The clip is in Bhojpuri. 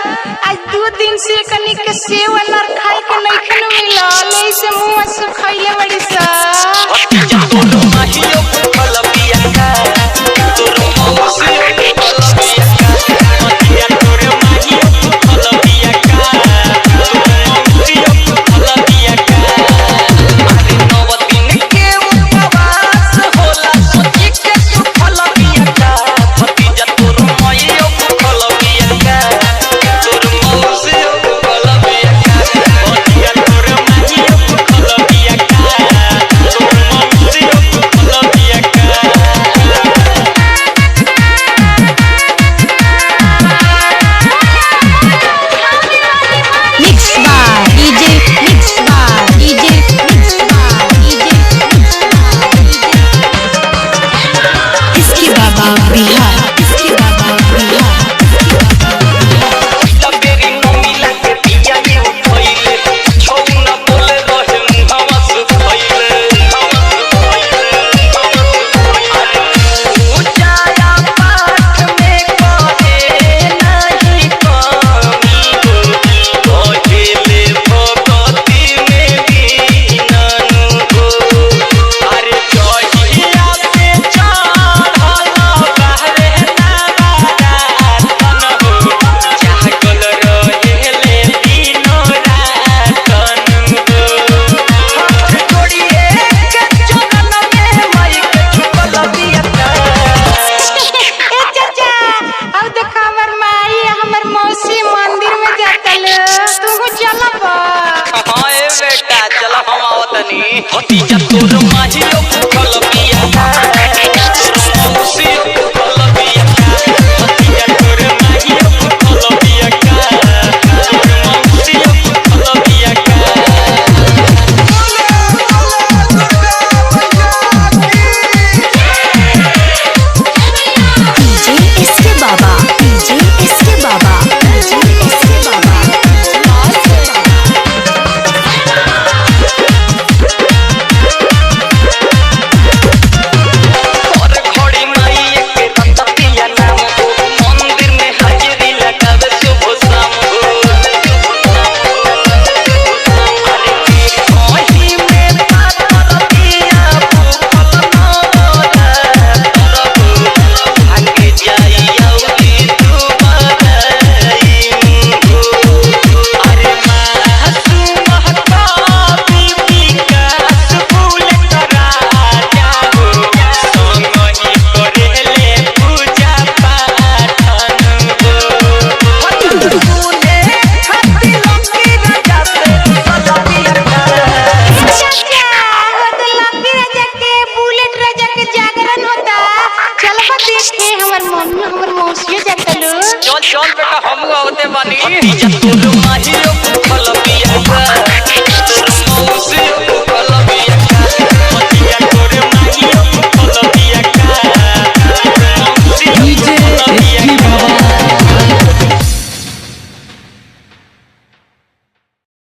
आज 2 दिन से कनी के सेव अनार खाए के नइखे न मिलल, ऐसे मुंह सुखइले बड़ी सा। तोर माहियो फल पिया का तोर मौसी फल पिया का मतिया तोर माहियो फल पिया का तोर मौसी फल पिया का अरे 9 दिन के उपवास होला सोची के तू फल पिया का भतीजा तोर माहियो फल पिया का तोर मौसी फल पिया का भतीजा तोर माहियो फल पिया का तोर मौसी फल पिया का। इसके बाबा बिहार तबेरी मम्मीला के पिया के उठइले छौना बोले रहे मुहवा से फइले ऊंचाया पाठ में कहे नहीं कमी हो कहेले भगती में दीनानु हो अरे जहिया से चढ़ल बाहरे ना बारातन हो जागल रहेले दिनो रातन हो जोड़िए के चरण में माई के छुपल बिया ए चाचा, अब देखा हमर माई हमर मौसी मंदिर में जातल, तू चलब? हां ए बेटा चल हम आवतनी भतीजा तोर माहियो फल पिया तोर मौसी फल पिया भतीजा तोर माहियो फल पिया तोर मौसी फल पिया इसके बाबा और घड़ी माई के ततिया नाम हो मंदिर में हाजिरी लगावे शुभ शाम हो अरे कहीं में पातर दिया फूल मोरा आगे जाई औरी तू बधाई हो अरे मासूम हटा बीबी का फूल करा जाओ संग ही करेले पूजा पाठन हो फूले खाती लंकी राजा से फल पिया चाचा, वो तो लंबी राजा के बुलेट राजा के जागरण होता, चलबा देखे हमर मम्मी हमर मौसी जातल। चल चल बेटा हम आवते बानी भतीजा तोर माहियो फल